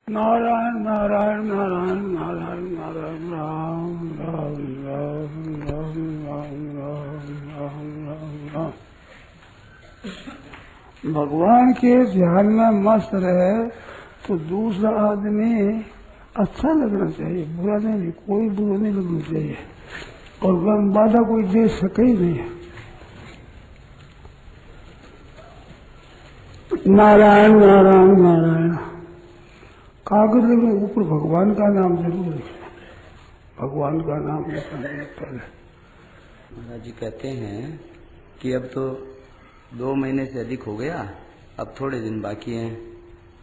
नारायण नारायण नारायण नारायण नारायण राम राम राम राम राम राम राम राम राम। भगवान के ध्यान में मस्त रहे तो दूसरा आदमी अच्छा लगना चाहिए, बुरा नहीं, कोई बुरा नहीं लगना चाहिए और बाधा कोई दे सके ही नहीं। नारायण नारायण नारायण। कागज में ऊपर भगवान का नाम जरूर लिखना, भगवान का नाम लिखना पहले। महाराज जी कहते हैं कि अब तो 2 महीने से अधिक हो गया, अब थोड़े दिन बाकी हैं,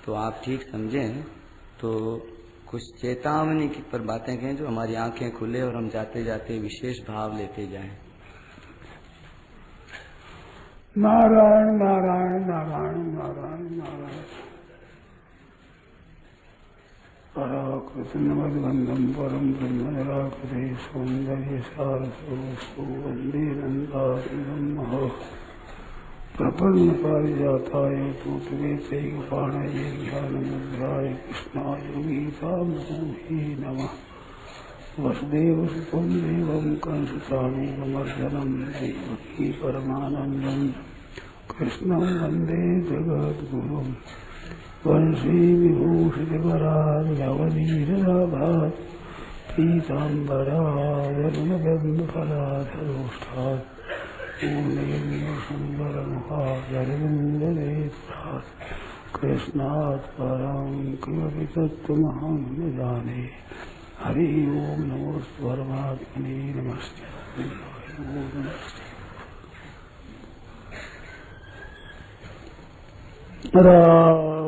तो आप ठीक समझें तो कुछ चेतावनी की पर बातें कहें जो हमारी आंखें खुले और हम जाते जाते विशेष भाव लेते जाएं। नारायण नारायण नारायण नारायण नारायण। पराकृष्ण मधुबंधम परम ब्रह्म निराकृते सौंदर्य सारसो वंदे नंदारिदम प्रपन्न पारिजाताय तूतवेतैकपाणये ज्ञानमुद्राय कृष्णाय गीतामृते नमः। वसुदेवसुतं देवं कंसचाणूरमर्दनं देवकी परमानन्दं कृष्णं वन्दे जगद्गुरुम्। वंशी विभूषितकरार्यवनीरभात् पीताम्बरायरुणगन्धफलाधरोष्ठात् पूर्णेन्दुसुन्दरमुखादरविन्दनेत्रात् कृष्णात् परं किमपि तत्त्वमहं न जाने। हरि ओम नमो परमात्मने नमस्ते। राम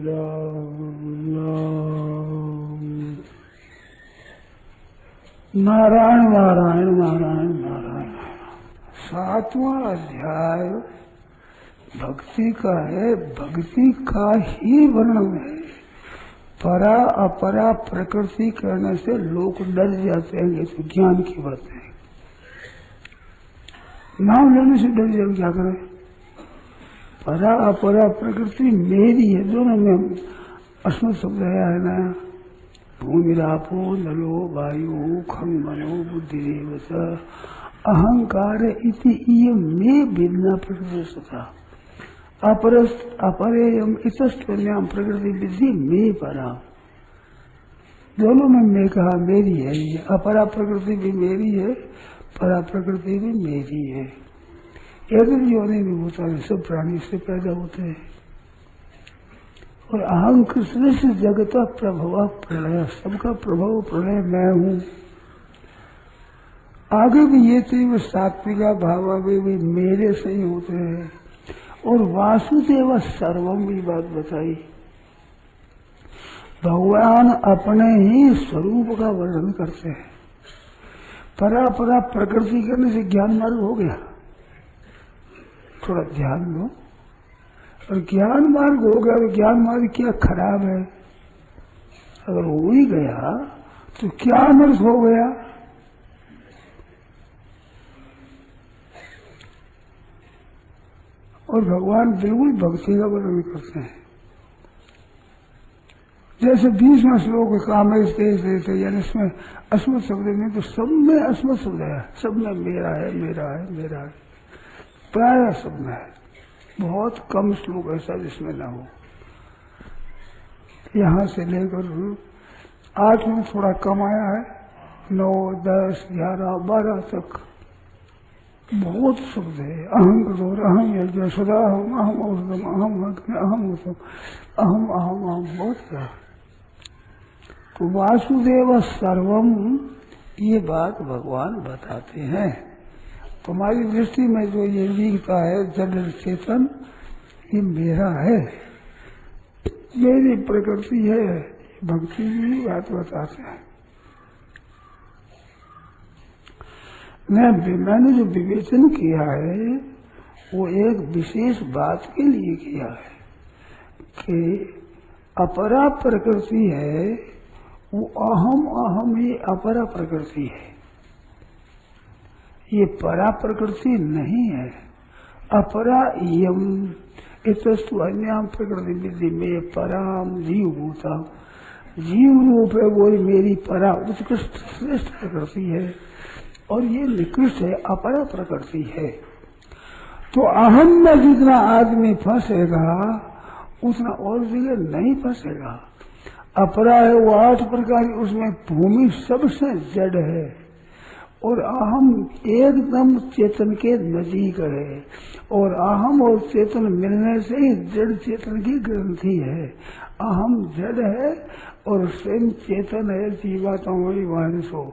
राम राम। नारायण नारायण नारायण नारायण। 7वां अध्याय भक्ति का है, भक्ति का ही वर्णन है। परा अपरा प्रकृति करने से लोग डर जाते हैं, ये तो ज्ञान की बात है। नाम लेने से डर जाए, क्या करें? परा अपरा प्रकृति मेरी है, दोनों में अस्मत् शब्द है ना। भूमिरापो नलो वायु खं मनो बुद्धिरेव च अहंकार इति इयं मे भिन्ना प्रकृतिस्तथा अपरेयम इतस्त्वन्याम प्रकृति विधि में परा। दोनों में मैं कहा मेरी है, ये अपरा प्रकृति भी मेरी है, परा प्रकृति भी मेरी है। एक योनि में होता है, सब प्राणी से पैदा होते हैं। और अहं कृष्ण से जगत प्रभव प्रलय, सबका प्रभव प्रलय मैं हूँ। आगे भी ये तीन सात्विका भाव भी मेरे से ही होते हैं। और वासुदेव सर्वम की बात बताई। भगवान अपने ही स्वरूप का वर्णन करते हैं। परा परा प्रकृति करने से ज्ञान मार्ग हो गया, थोड़ा ध्यान दो। और ज्ञान मार्ग हो गया तो ज्ञान मार्ग क्या खराब है? अगर हो ही गया तो क्या अनर्थ हो गया? और भगवान बिल्कुल भक्ति का वर्णन करते हैं। जैसे 20वां श्लोक कामेश देते, यानी इसमें अस्मत् शब्द नहीं, तो सब में अस्मत् शब्द है, सब में मेरा है मेरा है मेरा है, प्राय सब में है। बहुत कम श्लोक ऐसा जिसमें ना हो। यहाँ से लेकर 8 में थोड़ा कम आया है, 9, 10, 11, 12 तक बहुत शब्द है। अहम कठोर, अहम यज्ञ, सदा अहम औषधम, अहम अग्नि, अहम उत्तम, अहम अहम अहम, बहुत है। तो वासुदेव सर्वम ये बात भगवान बताते हैं। तुम्हारी दृष्टि में जो ये दिखता है जड़ चेतन, ये मेरा है, मेरी प्रकृति है। भक्ति की बात बताते हैं। मैंने जो विवेचन किया है वो एक विशेष बात के लिए किया है कि अपरा प्रकृति है, वो अहम अहम ही अपरा प्रकृति है, ये परा प्रकृति नहीं है। अपरा यम इतस्तु अन्याम प्रकृति विधि में पराम जीव भूता, जीव रूप है वो मेरी परा उत्कृष्ट श्रेष्ठ प्रकृति है, और ये निकृष्ट है अपरा प्रकृति है। तो अहम में जितना आदमी फंसेगा उतना और जगह नहीं फंसेगा। अपरा है वो 8 प्रकार, उसमें भूमि सबसे जड़ है और अहम एकदम चेतन के नजीक है, और अहम और चेतन मिलने से ही जड़ चेतन की ग्रंथि है। अहम जड़ है और स्वयं चेतन है, जीवात्मा वारिसो,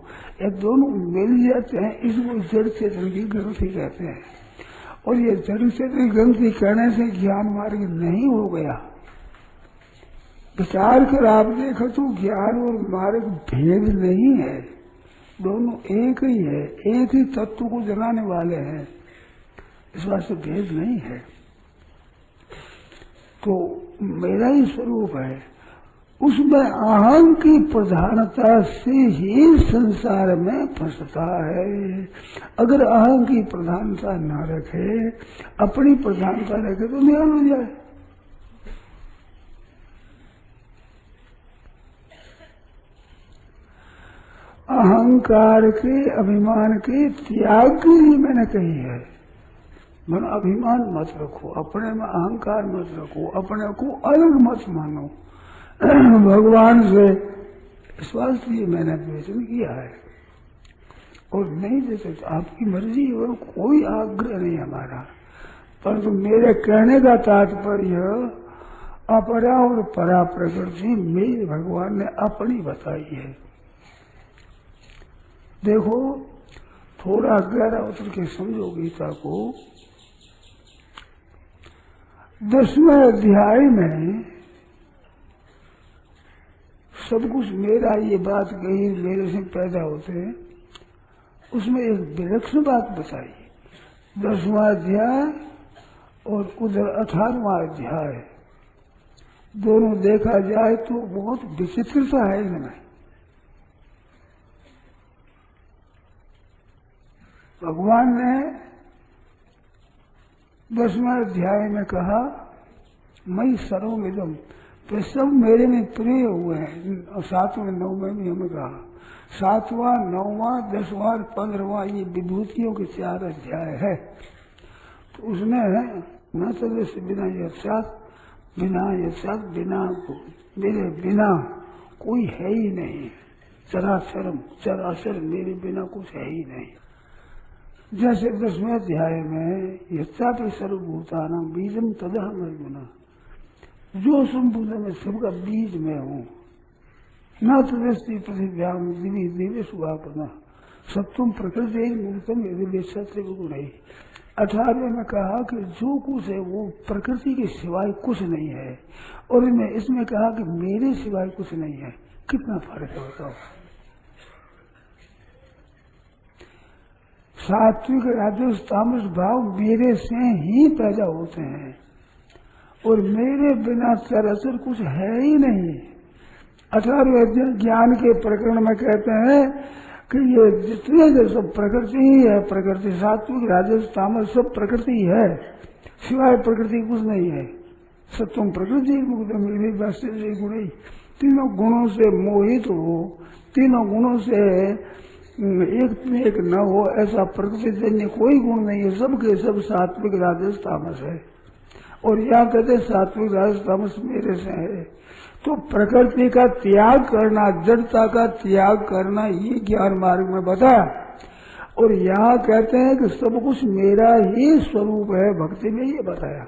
ये दोनों मिल जाते हैं, इसको जड़ चेतन की ग्रंथि कहते हैं। और ये जड़ चेतन ग्रंथि कहने से ज्ञान मार्ग नहीं हो गया। विचार कर आप देखो तो ज्ञान और मार्ग भेद नहीं है, दोनों एक ही है, एक ही तत्व को जलाने वाले हैं, इस बात से भेद नहीं है। तो मेरा ही स्वरूप है, उसमें अहम की प्रधानता से ही संसार में फंसता है। अगर अहम की प्रधानता न रखे, अपनी प्रधानता रखे तो नियम हो जाए। अहंकार के अभिमान के त्याग के लिए मैंने कही है। मन अभिमान मत रखो, अपने में अहंकार मत रखो, अपने को अलग मत मानो भगवान से, इस वास्ते ये मैंने विवेचन किया है। और नहीं दे सकते, आपकी मर्जी और कोई आग्रह नहीं हमारा, परंतु मेरे कहने का तात्पर्य अपरा और परा प्रकृति मेरे भगवान ने अपनी बताई है। देखो थोड़ा गहरा उतर के समझो गीता को। 10वें अध्याय में सब कुछ मेरा, ये बात कही मेरे से पैदा होते हैं, उसमें एक विलक्षण बात बताई। 10वां अध्याय और उधर 18वां अध्याय, दोनों देखा जाए तो बहुत विचित्रता है इनमें। भगवान ने 10वें अध्याय में कहा मैं सर्वमिदं, तो सब मेरे में प्रिय हुए हैं। और 7वें 9वें में हमें कहा, 7वां 9वां 10वां 15वां ये विभूतियों के 4 अध्याय है। तो उसमें न तो जैसे बिना यशात, बिना मेरे बिना कोई है ही नहीं, चराचर मेरे बिना कुछ है ही नहीं। जैसे 10वें अध्याय में यच्चापि सर्वभूतानां बीजम तदहम् अर्जुन, जो संपूर्ण में सबका बीज में हूँ। न तदस्ति पृथिव्याम दिवि दिवेषु आपदा सत्वम प्रकृति मूर्तम यदि गुण है। 18वें में कहा कि जो कुछ है वो प्रकृति के सिवाय कुछ नहीं है, और इसमें कहा कि मेरे सिवाय कुछ नहीं है। कितना फर्क है बताओ। सात्विक राजस तामस भाव मेरे से ही पैदा होते हैं, और मेरे बिना चराचर कुछ है ही नहीं। 18वें अध्याय ज्ञान के प्रकरण में कहते हैं कि ये जितने जो सब प्रकृति ही है, प्रकृति सात्विक राजस तामस सब प्रकृति है, सिवाय प्रकृति कुछ नहीं है। सत्वम प्रकृति गुण, तीनों गुणों से मोहित हो, तीनों गुणों से एक में एक न हो, ऐसा प्रकृति जन्य कोई गुण नहीं है। सबके सब सात्विक राजस तामस है, और यहाँ कहते सात्विक राजस तामस मेरे से है। तो प्रकृति का त्याग करना, जड़ता का त्याग करना, ये ज्ञान मार्ग में बताया। और यहाँ कहते हैं कि सब कुछ मेरा ही स्वरूप है, भक्ति में ये बताया।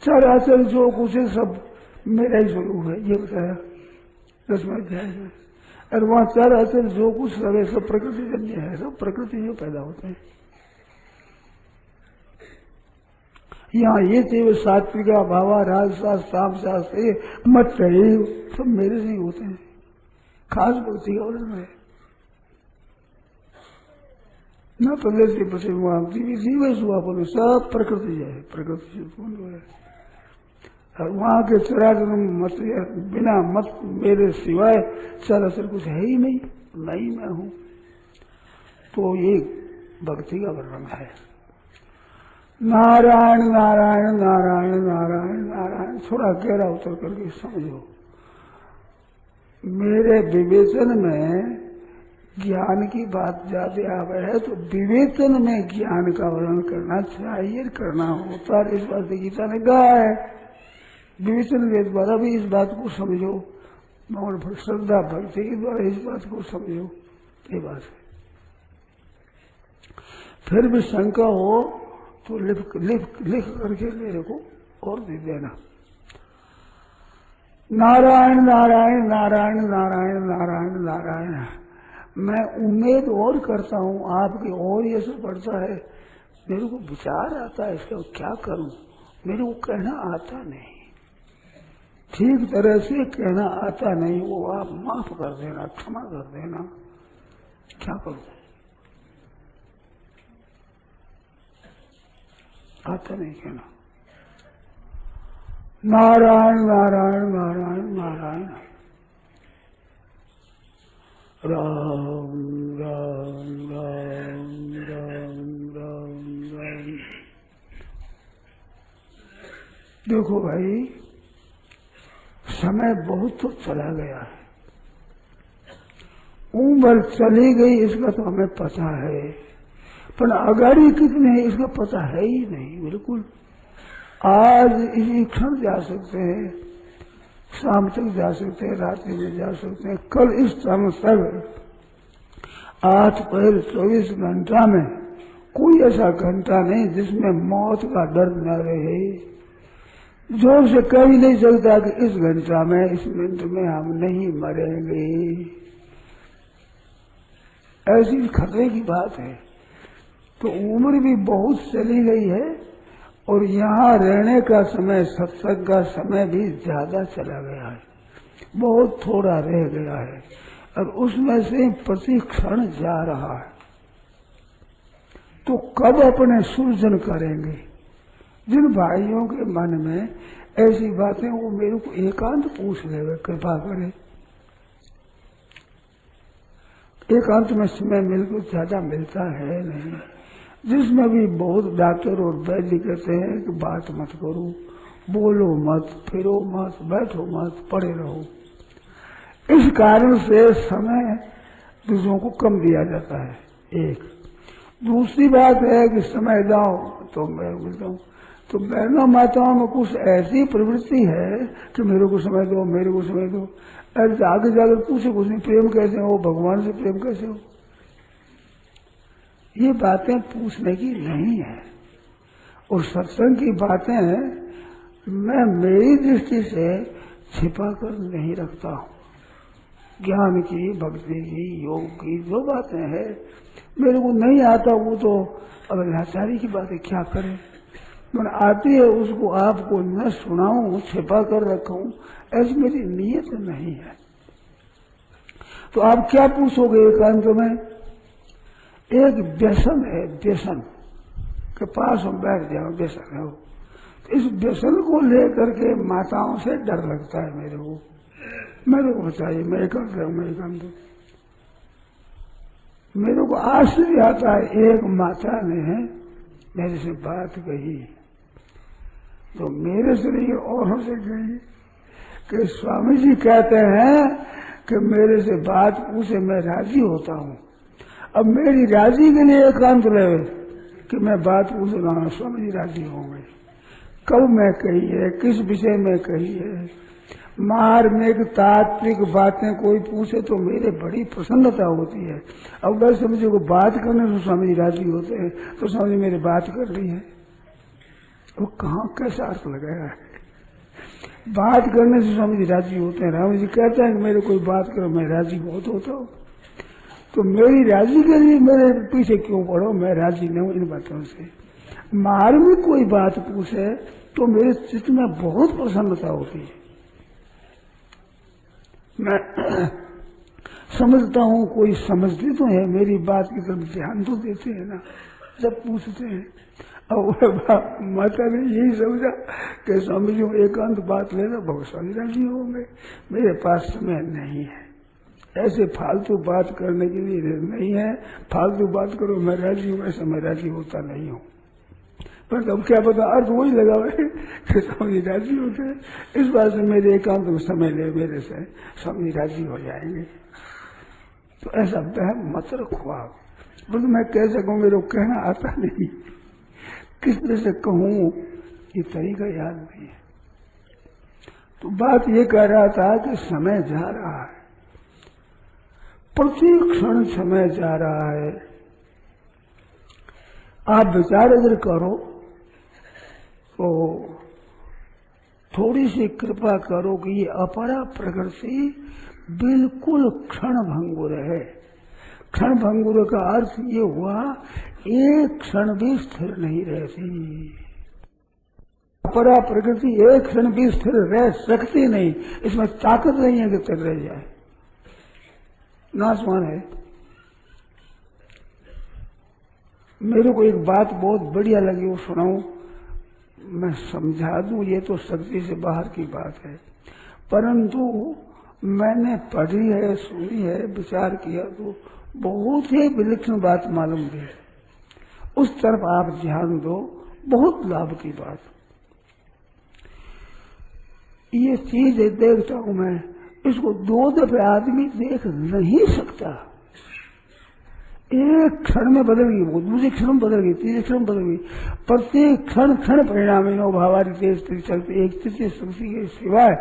चराचर जो कुछ है सब मेरा ही स्वरूप है, ये बताया 10वें अध्याय में। और वहाँ चराचर जो कुछ है सब प्रकृति जन्य है, सब प्रकृति जो पैदा होते हैं। यहाँ ये तेव सात्विका भावा राजसास तामसास मत रहे, सब मेरे से ही होते हैं। खास भक्ति का वर्णन है। न प्रदेश बचे वहां जीवस हुआ बोले सब प्रकृति है, प्रकृति से पूर्ण है। और वहां के चराचर मत बिना मत मेरे सिवाय चराचर कुछ है ही नहीं, नहीं मैं हूँ। तो ये भक्ति का वर्णन है। नारायण नारायण नारायण नारायण नारायण। थोड़ा गहरा उतर करके समझो। मेरे विवेचन में ज्ञान की बात ज्यादा आवे है तो विवेचन में ज्ञान का वर्णन करना चाहिए, करना होता है। इस बात से गीता ने कहा है विवेचन के द्वारा भी इस बात को समझो, और श्रद्धा भक्ति के द्वारा इस बात को समझो। ये बात है। फिर भी शंका हो तो लिख करके मेरे को और दे देना। नारायण नारायण नारायण नारायण नारायण नारायण। मैं उम्मीद और करता हूँ आपकी और ये सब पड़ता है। मेरे को विचार आता है इसका क्या करूं, मेरे को कहना आता नहीं, ठीक तरह से कहना आता नहीं। वो आप माफ कर देना, क्षमा कर देना। क्या करूं, आता नहीं कहना। नारायण नारायण नारायण नारायण। राम राम राम राम राम राम। देखो भाई, समय बहुत तो चला गया है, उम्र चली गई इसका तो हमें पता है, पर अगाड़ी कितने है इसका पता है ही नहीं बिल्कुल। आज इसी क्षण जा सकते हैं, शाम तक जा सकते हैं, रात्रि में जा सकते हैं। कल इस समय तक 8 पहर 24 घंटा में कोई ऐसा घंटा नहीं जिसमें मौत का डर न रहे। जोर से कह ही नहीं सकता कि इस घंटा में, इस मिनट में हम नहीं मरेंगे। ऐसी खतरे की बात है। तो उम्र भी बहुत चली गई है और यहाँ रहने का समय, सत्संग का समय भी ज्यादा चला गया है, बहुत थोड़ा रह गया है और उसमें से प्रति क्षण जा रहा है। तो कब अपने सृजन करेंगे? जिन भाइयों के मन में ऐसी बातें वो मेरे को एकांत पूछ लेवे, कृपा करे। एकांत में समय मिलकर ज्यादा मिलता है नहीं, जिसमें भी बहुत डॉक्टर और वैद्य कहते हैं कि बात मत करो, बोलो मत, फिरो मत, बैठो मत, पड़े रहो। इस कारण से समय दूसरों को कम दिया जाता है। एक दूसरी बात है कि समय जाओ तो मैं बोलता हूँ, तो बहनों माताओं में कुछ ऐसी प्रवृत्ति है कि मेरे को समय दो, मेरे को समय दो। अरे आगे जाकर पूछे कुछ नहीं, प्रेम कैसे हो, भगवान से प्रेम कैसे हो, ये बातें पूछने की नहीं है। और सत्संग की बातें मैं मेरी दृष्टि से छिपा कर नहीं रखता हूँ। ज्ञान की, भक्ति की, योग की जो बातें हैं मेरे को नहीं आता, वो तो अब लाचारी की बातें क्या करें। मैंने आती है उसको आपको न सुनाऊं, छिपा कर रखूं, ऐसी मेरी नीयत नहीं है। तो आप क्या पूछोगे एकांत में? एक व्यसन है, व्यसन के पास हम बैठ जाओ, व्यसन है वो। तो इस व्यसन को लेकर के माताओं से डर लगता है मेरे को बताइए, मैं एकांत रहूं, मैं एकांत। मेरे को आश्चर्य आता है, एक माता ने मेरे से बात कही तो मेरे से नहीं औरों से कही कि स्वामी जी कहते हैं कि मेरे से बात पूछे मैं राजी होता हूँ। अब मेरी राजी के लिए एकांत रहे कि मैं बात पूछूंगा, स्वामी जी राजी होंगे। कब मैं कही है, किस विषय में कही है, मार्मिक तात्विक बातें कोई पूछे तो मेरे बड़ी प्रसन्नता होती है। अब अगर समझो को बात करने से स्वामी जी राजी होते हैं तो स्वामी जी मेरी बात कर रही है, वो कहाँ कैसा अर्थ लगाया है? बात करने से स्वामी जी राजी होते हैं। राम जी कहते हैं कि मेरे कोई बात करो मैं राजी बहुत होता हूँ। तो मेरी राजी के लिए मेरे पीछे क्यों पड़ो? मैं राजी नहीं हूँ इन बातों से। मार्मिक कोई बात पूछे तो मेरे चित्त में बहुत प्रसन्नता होती है। मैं समझता हूँ कोई समझते तो है मेरी बात की तरफ, ध्यान तो देते हैं ना जब पूछते हैं। और माता ने यही समझा कि स्वामी जी एकांत बात लेना बहुत सारी राजी होंगे, मेरे पास समय नहीं है, ऐसे फालतू बात करने के लिए नहीं है। फालतू बात करो मैं राजी हूँ, ऐसा मैं राजी होता नहीं हूँ। पर अब क्या पता अर्थ वही लगा हुआ कि स्वामी राजी होते हैं। इस बात से मेरे एकांत में समय ले मेरे से स्वामी राजी हो जाएंगे। तो ऐसा वहम मत रखो आप। बोले मैं कह सकूं, मेरे को कहना आता नहीं, किस तरह से कहूं ये तरीका याद नहीं है। तो बात ये कह रहा था कि समय जा रहा है, प्रति क्षण समय जा रहा है। आप विचार अगर करो तो थोड़ी सी कृपा करो कि ये अपरा प्रकृति बिल्कुल क्षण भंगुर है। क्षण भंगुर का अर्थ ये हुआ एक क्षण भी स्थिर नहीं रहती। अपरा प्रकृति एक क्षण भी स्थिर रह सकती नहीं, इसमें ताकत नहीं है कि स्थिर रह जाए, नाशवान है। मेरे को एक बात बहुत बढ़िया लगी, वो सुनाऊं, मैं समझा दूं। ये तो शक्ति से बाहर की बात है, परंतु मैंने पढ़ी है, सुनी है, विचार किया तो बहुत ही विलक्षण बात मालूम हुई। उस तरफ आप ध्यान दो, बहुत लाभ की बात। ये चीज देखता हूं मैं, इसको 2 दफे आदमी देख नहीं सकता। एक क्षण में बदल गई वो, दूसरे क्षण में बदल गई, तीसरे क्षण में बदल गई। प्रत्येक क्षण क्षण परिणामी नो भावारी तेज चलते एक तृतीय शक्ति के सिवाय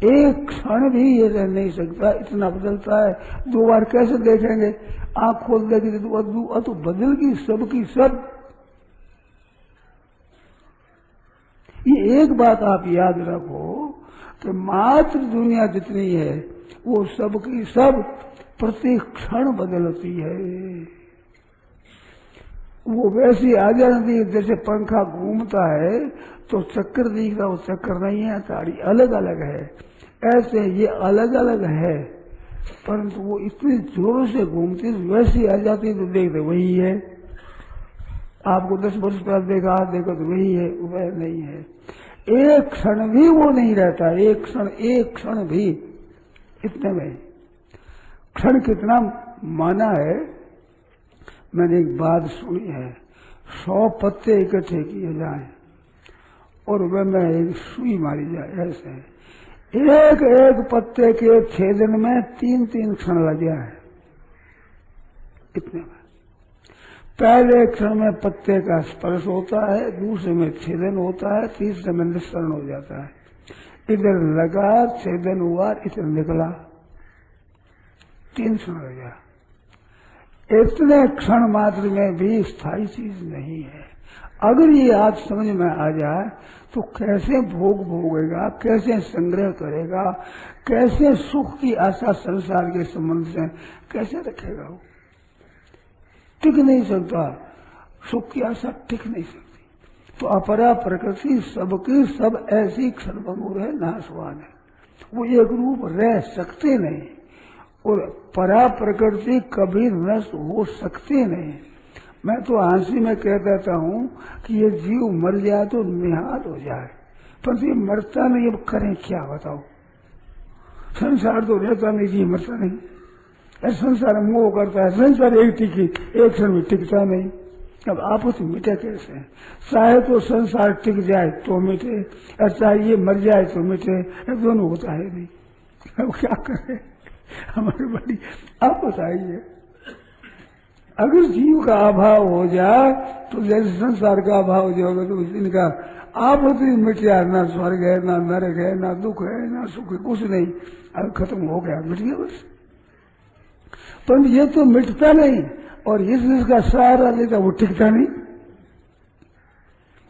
एक क्षण भी ये रह नहीं सकता, इतना बदलता है। 2 बार कैसे देखेंगे, आंख खोल देगी तो बदल गई सबकी सब। ये एक बात आप याद रखो कि मात्र दुनिया जितनी है वो सबकी सब प्रति क्षण बदलती है। वो वैसी आ जाती है जैसे पंखा घूमता है तो चक्कर दिखता, वो चक्कर नहीं है, ताड़ी अलग अलग है। ऐसे ये अलग अलग है, परंतु वो इतनी जोरों से घूमती वैसी आ जाती तो देखते वही है। आपको 10 वर्ष पहले देखा, देखो तो वही है, वह नहीं है। एक क्षण भी वो नहीं रहता, एक क्षण भी। इतने में क्षण कितना माना है, मैंने एक बात सुनी है। 100 पत्ते इकट्ठे किए जाएं और वे में एक सुई मारी जाए, ऐसे एक एक पत्ते के छेदन में 3-3 क्षण लग जाए। इतने में पहले क्षण में पत्ते का स्पर्श होता है, दूसरे में छेदन होता है, तीसरे में निस्सरण हो जाता है। इधर लगा, छेदन हुआ, इधर निकला, 3 क्षण हो गया। इतने क्षण मात्र में भी स्थायी चीज नहीं है। अगर ये आज समझ में आ जाए तो कैसे भोग भोगेगा, कैसे संग्रह करेगा, कैसे सुख की आशा संसार के संबंध से कैसे रखेगा। वो टिक नहीं सकता, सुख की आशा टिक नहीं सकती। तो अपरा प्रकृति सबकी सब ऐसी क्षणभंगुर है, नाशवान है, वो एक रूप रह सकते नहीं। और परा प्रकृति कभी नष्ट हो सकते नहीं। मैं तो हंसी में कह देता हूं कि ये जीव मर जाए तो निहाल हो जाए, पर ये मरता नहीं, अब करें क्या बताओ। संसार तो रहता नहीं, जीव मरता नहीं। संसार मोह करता है, संसार एक क्षण में टिकता नहीं। अब आपस में मिटे कैसे? चाहे तो संसार टिक जाए तो मिटे, और चाहे ये मर जाए तो मिटे, दोनों होता है नहीं। अब क्या करें हमारी बड़ी। आप बताइए, अगर जीव का अभाव हो जाए तो जैसे संसार का अभाव हो जाएगा तो इनका आप होती मिट जाए, ना स्वर्ग है, ना नरक है, ना दुख है, ना सुख है, कुछ नहीं, अब खत्म हो गया, मिट गया बस। पर ये तो मिटता नहीं, और जिसका सहारा लेता वो टिकता नहीं।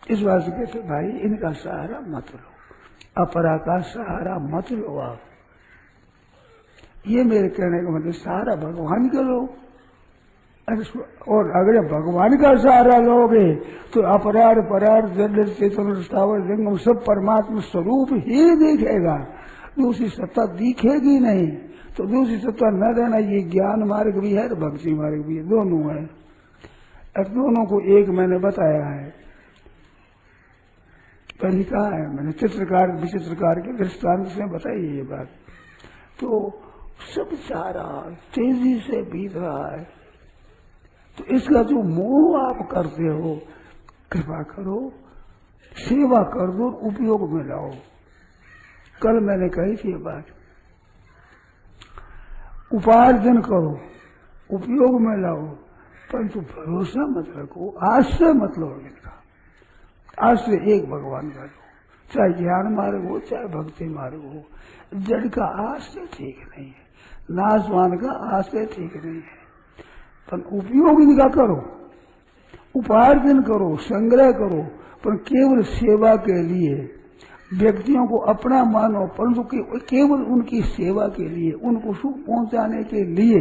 इस बात से कहते भाई इनका सहारा मत लो, अपरा का सहारा मत लो आप। ये मेरे कहने का मतलब सहारा भगवान का लो। और अगर भगवान का सहारा लोगे तो अपरार परार जड़ चेतन स्थावर जंगम सब परमात्मा स्वरूप ही दिखेगा, दूसरी सत्ता दिखेगी नहीं। तो दूसरी सत्ता न रहना, ये ज्ञान मार्ग भी है, भक्ति मार्ग भी है, दोनों है। और दोनों को एक मैंने बताया है, पहले कहा है मैंने, चित्रकार विचित्रकार के दृष्टांत से बताई ये बात। तो सब सारा तेजी से बीत रहा है, तो इसका जो मोह आप करते हो, कृपा करो, सेवा कर दो, उपयोग में लाओ। कल मैंने कही थी ये बात, उपार्जन करो, उपयोग में लाओ, परंतु भरोसा मत रखो, आश्रय मत लो इनका। आश्रय एक भगवान का लो, चाहे ज्ञान मार्ग हो चाहे भक्ति मार्ग हो। जड़ का आश्रय ठीक नहीं है, नाशवान का आश्रय ठीक नहीं है, पर उपयोग इनका करो, उपार्जन करो, संग्रह करो, पर केवल सेवा के लिए। व्यक्तियों को अपना मानो, परंतु केवल उनकी सेवा के लिए, उनको सुख पहुंचाने के लिए,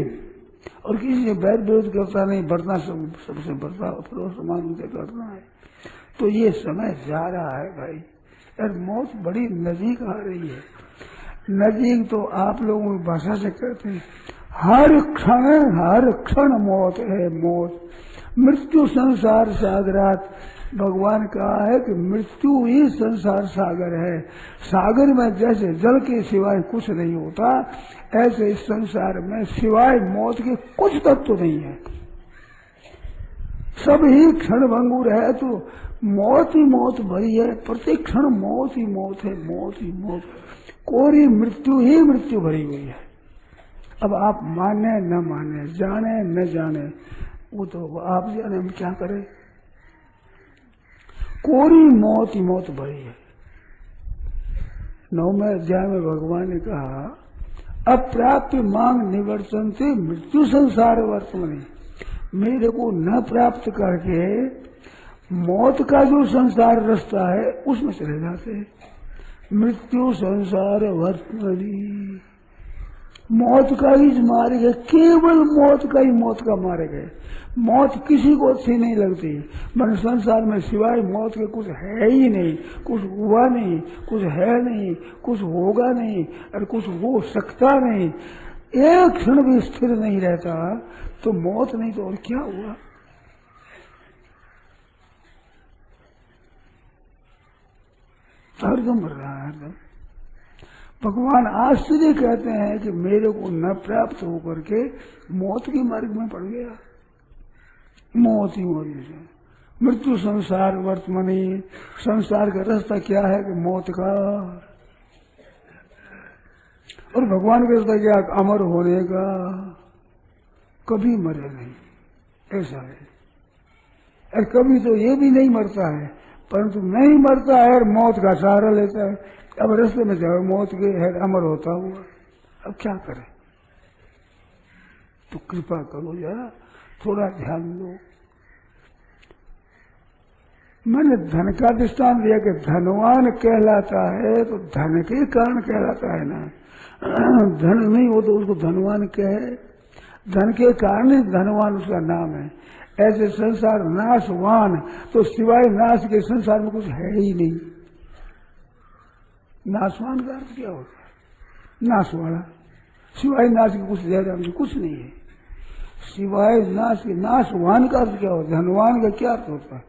और किसी से बैर विरोध करता नहीं, बढ़ना सबसे बढ़ता पड़ोस समान उनसे करना है। तो ये समय जा रहा है भाई, और मौत बड़ी नजीक आ रही है। नजीक तो आप लोगों की भाषा से कहते हैं, हर क्षण मौत है, मौत। मृत्यु संसार सागरात, भगवान कहा है कि मृत्यु ही संसार सागर है। सागर में जैसे जल के सिवाय कुछ नहीं होता, ऐसे इस संसार में सिवाय मौत के कुछ तत्व नहीं है। सब ही क्षण भंगुर है, तो मौत ही मौत भरी है, प्रत्येक क्षण मौत ही मौत है, मौत ही मौत। कोरी मृत्यु ही मृत्यु भरी हुई है। अब आप माने न माने, जाने न जाने, वो तो आप जाने, हम क्या करें। कोरी मौत ही मौत भरी है। 9वें अध्याय में भगवान ने कहा, अप्राप्य मांग निवर्तन से मृत्यु संसार वर्तमानी। मेरे को न प्राप्त करके मौत का जो संसार रास्ता है उसमें चले जाते हैं। मृत्यु संसार वर्तमानी, मौत का ही मार्ग है, केवल मौत का ही मौत का मार्ग है। मौत किसी को अच्छी नहीं लगती, मगर संसार में सिवाय मौत के कुछ है ही नहीं, कुछ हुआ नहीं, कुछ है नहीं, कुछ होगा नहीं, और कुछ हो सकता नहीं। एक क्षण भी स्थिर नहीं रहता, तो मौत नहीं तो और क्या हुआ। हरदम मर रहा है, हरदम। भगवान आश्चर्य कहते हैं कि मेरे को न प्राप्त होकर के मौत के मार्ग में पड़ गया। मौत ही मौत है, मृत्यु संसार वर्तमानी। संसार का रास्ता क्या है कि मौत का, और भगवान का रास्ता क्या, अमर होने का। कभी मरे नहीं, ऐसा है। और कभी तो ये भी नहीं मरता है, परंतु नहीं मरता है और मौत का सहारा लेता है। अब रास्ते में जाओ, मौत के है, अमर होता हुआ, अब क्या करें। तो कृपा करो जरा, थोड़ा ध्यान दो। मैंने धन का दृष्टांत दिया कि धनवान कहलाता है तो धन के कारण कहलाता है ना, धन नहीं हो तो उसको धनवान कहे, धन के कारण ही धनवान उसका नाम है। ऐसे संसार नाशवान, तो सिवाय नाश के संसार में कुछ है ही नहीं। नाशवान का अर्थ क्या होता है, नाश वाला। सिवाय नाश के कुछ ज्यादा कुछ नहीं है, सिवाय नाश के। नाशवान का अर्थ क्या होता है, धनवान का क्या अर्थ होता है।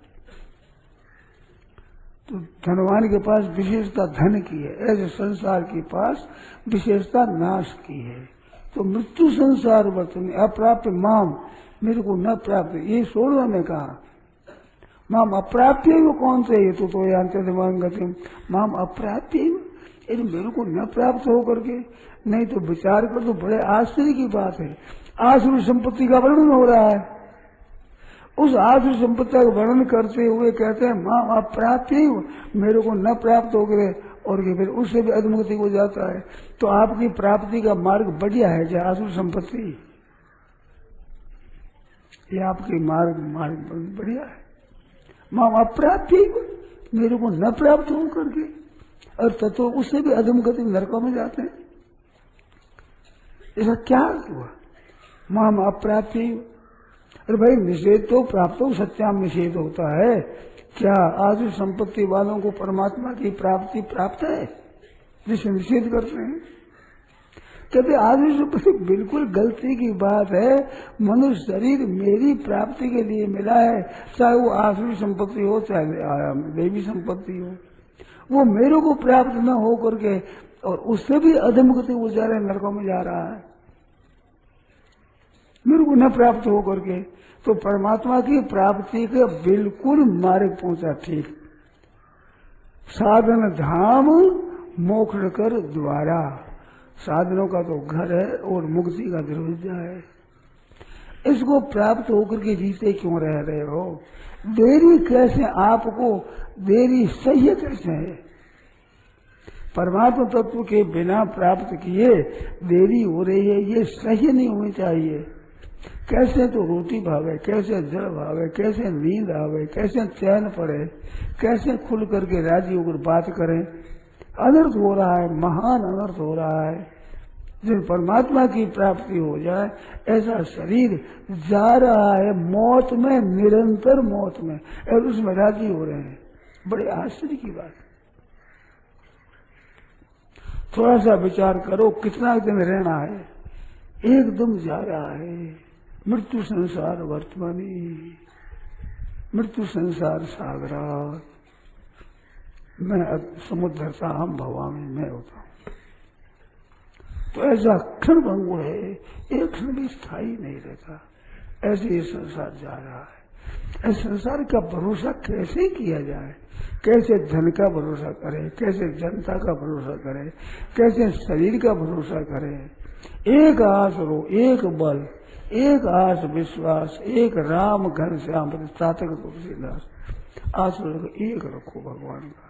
तो धनवान के पास विशेषता धन की है, ऐसे संसार के पास विशेषता नाश की है। तो मृत्यु संसार वर्तन अप्राप्य माम, मेरे को न प्राप्त, ये 16 में कहा। माम अप्राप्य वो कौन से, ये तो यांतरिमांगति माम अप्राप्य, यदि मेरे को न प्राप्त हो करके, नहीं तो विचार कर तो बड़े आश्चर्य की बात है। आसुरी संपत्ति का वर्णन हो रहा है, उस आसुरी संपत्ति का वर्णन करते हुए कहते हैं माम अप्राप्य, मेरे को न प्राप्त हो गए, और फिर उससे भी अधोगति हो जाता है। तो आपकी प्राप्ति का मार्ग बढ़िया है, जो आसुरी संपत्ति, ये आपकी मार्ग बढ़िया है। माम अप्राप्य, मेरे को न प्राप्त हो करके, और तत्व उससे भी अधोगति नरकों में जाते हैं। ऐसा क्या हुआ, माम अप्राप्य। अरे भाई निषेध तो प्राप्त हो, सत्याम निषेध होता है। क्या आज संपत्ति वालों को परमात्मा की प्राप्ति प्राप्त है, जिसे निषेध करते हैं। कहते आज संपत्ति बिल्कुल गलती की बात है। मनुष्य शरीर मेरी प्राप्ति के लिए मिला है, चाहे वो आसुरी संपत्ति हो चाहे देवी संपत्ति हो, वो मेरे को प्राप्त न हो करके और उससे भी अधमगति वो जा रहा है, नरकों में जा रहा है। मेरे को न प्राप्त हो करके, तो परमात्मा की प्राप्ति के बिल्कुल मार्ग पहुंचा। ठीक साधन धाम मोक्ष कर द्वारा, साधनों का तो घर है और मुक्ति का दरवाजा है। इसको प्राप्त होकर के जीते क्यों रह रहे हो? देरी कैसे आपको, देरी सही कैसे है? परमात्मा तत्व के बिना प्राप्त किए देरी हो रही है, ये सही नहीं होनी चाहिए। कैसे तो रोटी भावे, कैसे जल भावे, कैसे नींद आवे, कैसे चैन पड़े, कैसे खुल करके राजी होकर बात करें। अनर्थ हो रहा है, महान अनर्थ हो रहा है। जब परमात्मा की प्राप्ति हो जाए, ऐसा शरीर जा रहा है मौत में, निरंतर मौत में, और उसमें राजी हो रहे हैं। बड़े आश्चर्य की बात। थोड़ा सा विचार करो, कितना दिन रहना है, एकदम जा रहा है। मृत्यु संसार वर्तमानी, मृत्यु संसार सागरा, मैं समुद्र था, हम भवामी मैं होता हूं। तो ऐसा क्षण भंगुर है, एक क्षण भी स्थायी नहीं रहता। ऐसे ये संसार जा रहा है। इस संसार का भरोसा कैसे किया जाए? कैसे धन का भरोसा करे, कैसे जनता का भरोसा करे, कैसे शरीर का भरोसा करे? एक आस रो, एक बल, एक आस विश्वास, एक राम घन श्याम तातक तुलसीदास। आस एक रखो भगवान का।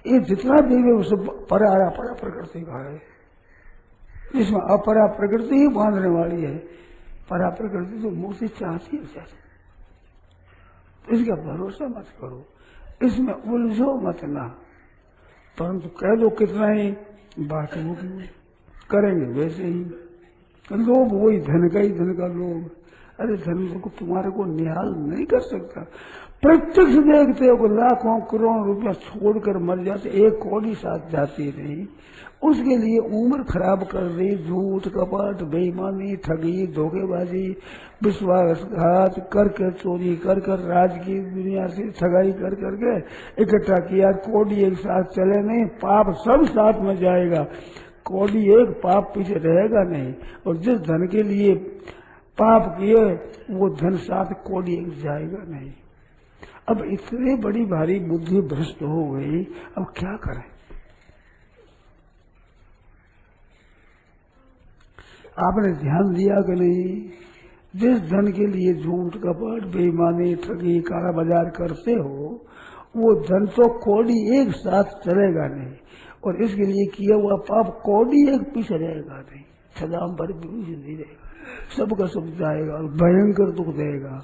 ये जितना देवे वो सब परा प्रकृति का है, जिसमें अपरा प्रकृति ही बांधने वाली है। परा प्रकृति तो मुक्ति चाहती है। इसका भरोसा मत करो, इसमें उलझो मत ना। परंतु कह दो कितना ही बात होगी, करेंगे वैसे ही। लोभ वही धन का लोभ। अरे धन को तुम्हारे को निहाल नहीं कर सकता। प्रत्यक्ष देखते हो, लाखों करोड़ों रुपया छोड़कर मर जाते, एक कौड़ी साथ जाती नहीं। उसके लिए उम्र खराब कर दी, झूठ कपट बेईमानी ठगी धोखेबाजी विश्वासघात करके, चोरी कर राज की दुनिया से ठगाई कर करके इकट्ठा किया। कौड़ी एक साथ चले नहीं, पाप सब साथ में जाएगा। कौड़ी एक पाप पीछे रहेगा नहीं। और जिस धन के लिए पाप किए वो धन साथ कौड़ी एक जाएगा नहीं। अब इतनी बड़ी भारी बुद्धि भ्रष्ट हो गई, अब क्या करें? आपने ध्यान दिया कि नहीं? जिस धन के लिए झूठ कपट बेईमानी ठगी काला बाजार करते हो, वो धन तो कौड़ी एक साथ चलेगा नहीं। और इसके लिए किया हुआ पाप कौड़ी एक पीछे रहेगा नहीं। सदाम पर नहीं रहेगा, सबका सब जाएगा और भयंकर दुख देगा।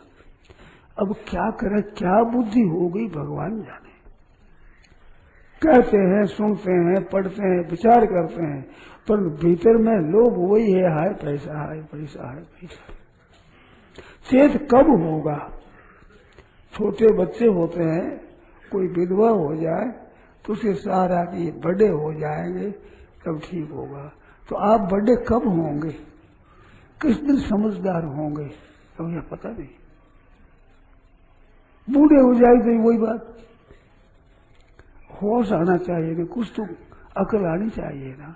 अब क्या करे? क्या बुद्धि हो गई भगवान जाने। कहते हैं, सुनते हैं, पढ़ते हैं, विचार करते हैं, पर भीतर में लोभ वही है, हाय पैसा, हाय पैसा, हाय पैसा। चेत कब होगा? छोटे बच्चे होते हैं, कोई विधवा हो जाए तो उसे सहारा कि बड़े हो जाएंगे तब ठीक होगा। तो आप बड़े कब होंगे? किस दिन समझदार होंगे? तो यह पता नहीं। बूढ़े हो जाए तो वही बात, होश आना चाहिए ना, कुछ तो अकल आनी चाहिए ना।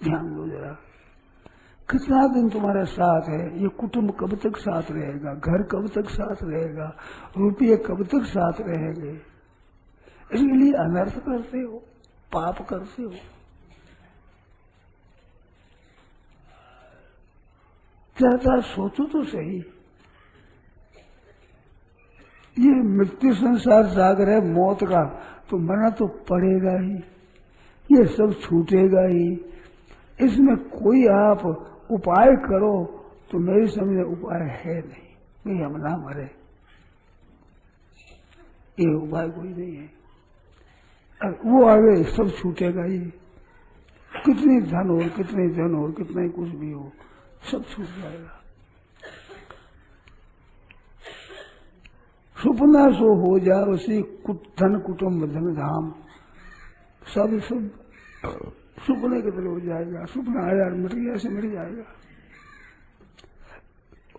ध्यान दो जरा, कितना दिन तुम्हारा साथ है? ये कुटुंब कब तक साथ रहेगा? घर कब तक साथ रहेगा? रुपये कब तक साथ रहेंगे? इसके लिए अनर्थ करते हो, पाप करते हो। ज्यादा सोचो तो सही। ये मृत्यु संसार सागर है मौत का, तो मरना तो पड़ेगा ही, ये सब छूटेगा ही। इसमें कोई आप उपाय करो तो मेरी समझ उपाय है नहीं, भाई हम ना मरे, ये उपाय कोई नहीं है। वो आगे सब छूटेगा ही। कितनी धन हो, कितने जन हो, कितना ही कुछ भी हो, सब छूट जाएगा। सुपना सो हो जाए उसी धन कुटुंब धन धाम, सब सुपने के तरह हो जाएगा। सुपना आया मिट गया, ऐसे मिट जाएगा।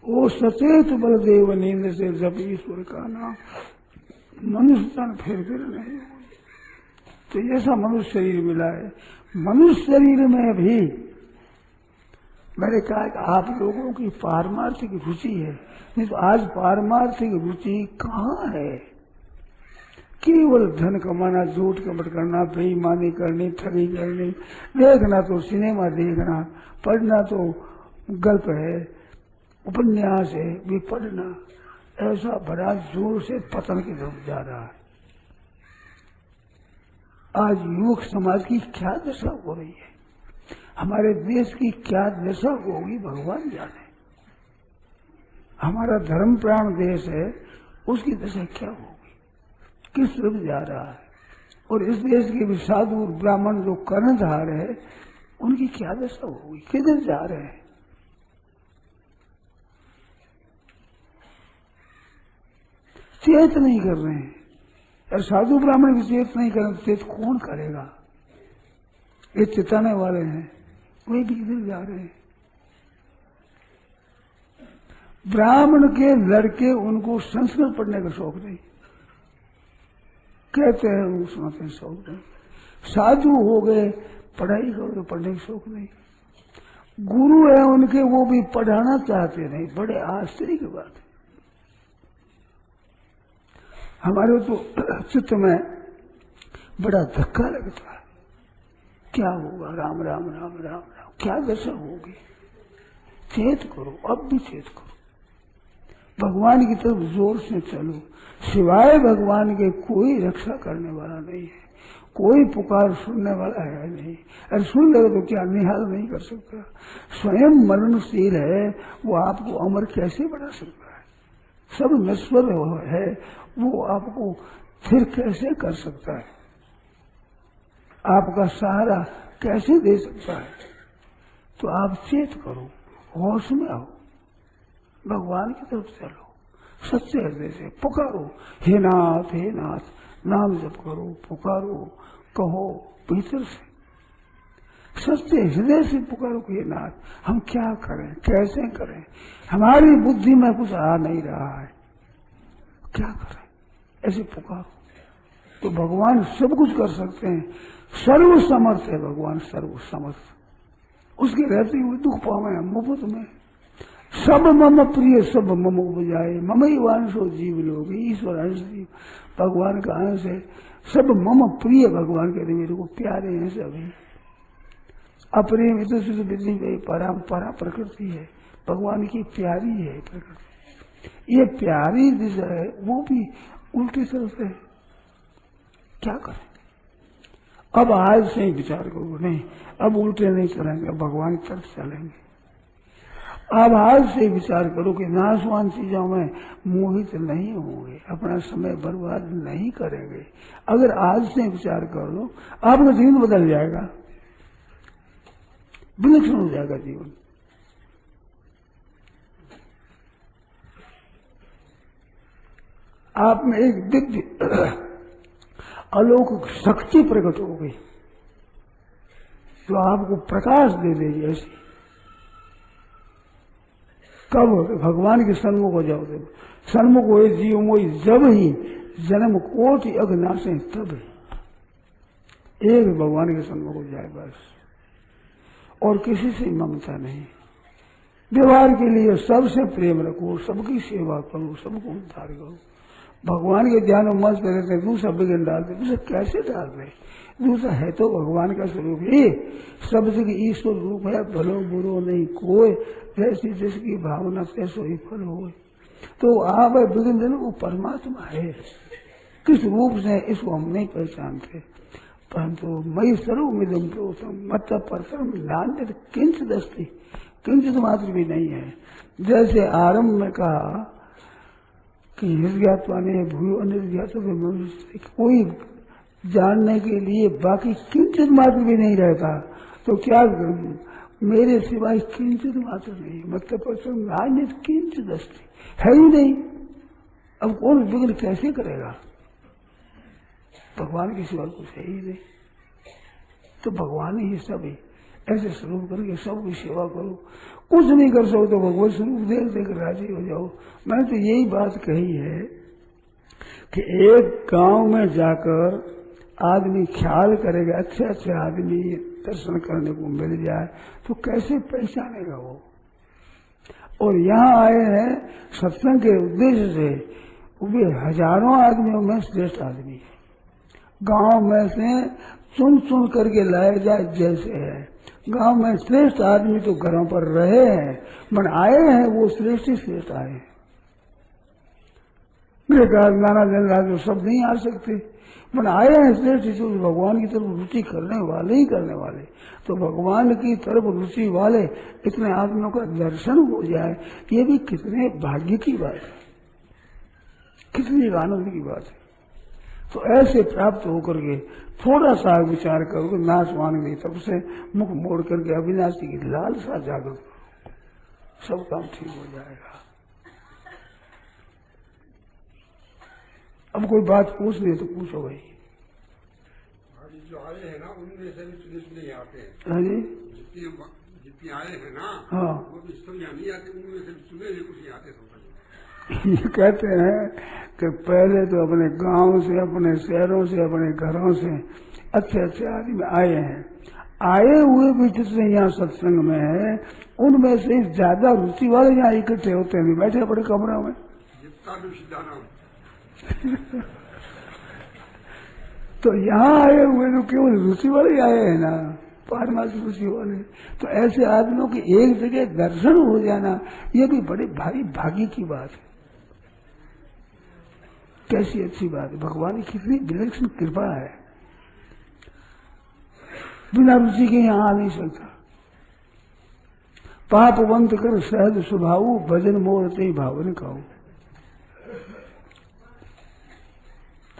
वो सचेत बलदेव नींद से जब ईश्वर का नाम, मनुष्य तन फिर नहीं हो। तो ऐसा मनुष्य शरीर मिला है। मनुष्य शरीर में भी मैंने कहा कि आप लोगों की पारमार्थिक रुचि है, नहीं तो आज पारमार्थिक रुचि कहाँ है? केवल धन कमाना, झूठ कपट करना, बेईमानी करनी, ठगी करनी, देखना तो सिनेमा देखना, पढ़ना तो गल्प है, उपन्यास है भी पढ़ना, ऐसा बड़ा जोर से पतन की तरफ जा रहा है। आज युवक समाज की क्या दशा हो रही है, हमारे देश की क्या दशा होगी भगवान जाने। हमारा धर्म प्राण देश है, उसकी दशा क्या होगी, किस तरफ जा रहा है। और इस देश के भी साधु ब्राह्मण जो कर्णधार है, उनकी क्या दशा होगी, किधर जा रहे हैं। चेत नहीं कर रहे हैं, और साधु ब्राह्मण भी चेत नहीं कर, चेत कौन करेगा। ये चिताने वाले हैं, वे भी किधर जा रहे हैं। ब्राह्मण के लड़के उनको संस्कृत पढ़ने का शौक नहीं, कहते हैं उनको सुनाते हैं शौक नहीं। साधु हो गए, पढ़ाई करो, पढ़ने का शौक नहीं। गुरु है उनके, वो भी पढ़ाना चाहते नहीं, बड़े आश्चर्य की बात है। हमारे तो चित्त में बड़ा धक्का लगता है, क्या होगा, राम राम राम राम राम, क्या दशा होगी। चेत करो, अब भी चेत करो, भगवान की तरफ जोर से चलो। सिवाय भगवान के कोई रक्षा करने वाला नहीं है, कोई पुकार सुनने वाला है नहीं। अरे सुन ले तो क्या निहाल नहीं कर सकता। स्वयं मरणशील है, वो आपको अमर कैसे बना सकता है। सब नश्वर है, वो आपको फिर कैसे कर सकता है, आपका सहारा कैसे दे सकता है। तो आप चेत करो, होश में आओ, भगवान की तरफ चलो, सच्चे हृदय से पुकारो, हे नाथ हे नाथ, नाम जप करो, पुकारो, कहो भीतर से, सच्चे हृदय से पुकारो कि हे नाथ हम क्या करें, कैसे करें, हमारी बुद्धि में कुछ आ नहीं रहा है, क्या करें, ऐसे पुकारो। तो भगवान सब कुछ कर सकते हैं, सर्व समर्थ है भगवान, सर्व समर्थ। उसके रहते हुए दुख पावे मुफ्त में। सब मम प्रिय सब मम उपजाए, मम ही वांशो जीव लोग, ईश्वर अंश जीव, भगवान का अंश है। सब मम प्रिय, भगवान के मेरे को प्यारे हैं सभी। अप्रेम तो विधि में परम्परा प्रकृति है, भगवान की प्यारी है प्रकृति। ये प्यारी दिशा है, वो भी उल्टी तरफ है, क्या करें। अब आज से ही विचार करो, नहीं अब उल्टे नहीं चलेंगे, अब भगवान की तरफ चलेंगे। अब आज से विचार करो कि नाशवान चीजों में मोहित नहीं होंगे, अपना समय बर्बाद नहीं करेंगे। अगर आज से विचार कर लो, आपका जीवन बदल जाएगा, विलक्षण हो जाएगा जीवन। आप में एक दिव्य अलौकिक शक्ति प्रकट हो गई, जो आपको प्रकाश दे देगी ऐसी। कब भगवान के सन्मुख हो जाओ, सन्मुख हो जीव मोई, जब ही जन्म कोटि अघनाशे तब ही। एक भगवान के सन्मुख हो जाए बस, और किसी से ममता नहीं। व्यवहार के लिए सबसे प्रेम रखो, सबकी सेवा करो, सबको उद्धार करो। भगवान के ध्यान में मस्त रहते, दूसरा विघ्न डालते, दूसरा कैसे डाल रहे, दूसरा है तो भगवान का स्वरूप ही, सब जगह ईश्वर रूप है, भलो बुरो नहीं कोई, जैसी जिसकी भावना तैसो ही फल हो। तो आप विघ्न, वो परमात्मा है, किस रूप से इसको हम नहीं पहचानते, परंतु मई सर्वमिदं प्रोतम मत परतम नान्यत किंचित अस्ति, किंचित मात्र भी नहीं है। जैसे आरंभ में कहा कि निर्ज्ञात्वा ने भूयो अनिर्ज्ञात, कोई जानने के लिए बाकी किंचित मात्र भी नहीं रहता, तो क्या मेरे सिवाय किंचित मात्र नहीं, मतलब परसम नान्यत किंचित अस्ति, है ही नहीं। अब कौन विघ्न कैसे करेगा, भगवान के सिवा कुछ है ही नहीं। तो भगवान ही सब है, ऐसे स्वरूप करके सबकी सेवा करो। कुछ नहीं कर सकते तो भगवत स्वरूप देख देख राजी हो जाओ। मैंने तो यही बात कही है कि एक गांव में जाकर आदमी ख्याल करेगा अच्छे अच्छे आदमी दर्शन करने को मिल जाए तो कैसे पहचानेगा वो। और यहाँ आए हैं सत्संग के उद्देश्य से, वे हजारों आदमियों में श्रेष्ठ आदमी है। गांव में से चुन चुन करके लाए जाए जैसे है। गांव में श्रेष्ठ आदमी तो घरों पर रहे हैं, मन आए हैं वो श्रेष्ठ ही श्रेष्ठ आए हैं। मेरे कहा नाना जन राज सब नहीं आ सकते, मन आए हैं श्रेष्ठ जो भगवान की तरफ रुचि करने वाले ही करने वाले। तो भगवान की तरफ रुचि वाले इतने आदमियों का दर्शन हो जाए, ये भी कितने भाग्य की बात है, कितनी आनंद की बात है। तो ऐसे प्राप्त होकर के थोड़ा सा विचार करो, नाश मान गई तब से मुख मोड़ करके अविनाशी की लालसा जागृत करो, सब काम ठीक हो जाएगा। अब कोई बात पूछ ले तो पूछो भाई। जो आए हैं ना उनमें से भी चुने चुने आते हैं। हाँ जी, जितने आए हैं ना, हाँ, वो भी सब यहाँ नहीं आते, उनमें से चुने हुए कुछ आते समझ। ये कहते हैं कि पहले तो अपने गांव से, अपने शहरों से, अपने घरों से अच्छे अच्छे आदमी आए हैं। आए हुए भी जितने यहाँ सत्संग में है, उनमें से ज्यादा रुचि वाले यहाँ इकट्ठे होते हैं, बैठे अपने कमरों में। जितना भी सिद्धाना तो यहाँ आए हुए तो केवल रुचि वाले आए हैं ना, पारमार्थिक रुचि वाले। तो ऐसे आदमियों की एक जगह दर्शन हो जाना, ये भी बड़ी भारी भाग्य की बात है। कैसी अच्छी बात है, भगवान की कितनी विलक्षण कृपा है। बिना रुचि के यहाँ आ नहीं सकता। पापवंत कर सहज स्वभाव, भजन मोरते भावन खाऊ।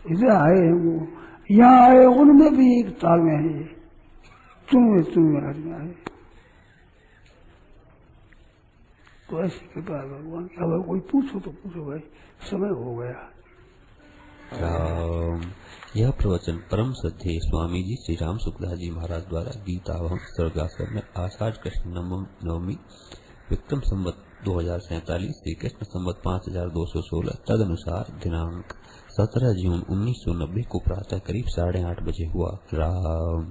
इधर आए हैं वो, यहाँ आए उनमें भी एक ताल में है, चुनवे आदमी आए। तो ऐसी कृपा है भगवान की। अब कोई पूछो तो पूछो भाई, समय हो गया। राम। यह प्रवचन परम श्रद्धेय स्वामी जी श्री राम सुखदास जी महाराज द्वारा गीतावहम सर्गाश्रम में आषाढ़ कृष्ण नवमी विक्रम संवत 2047 श्री कृष्ण संवत 5216 तदनुसार दिनांक 17 जून 1990 को प्रातः करीब 8:30 बजे हुआ। राम।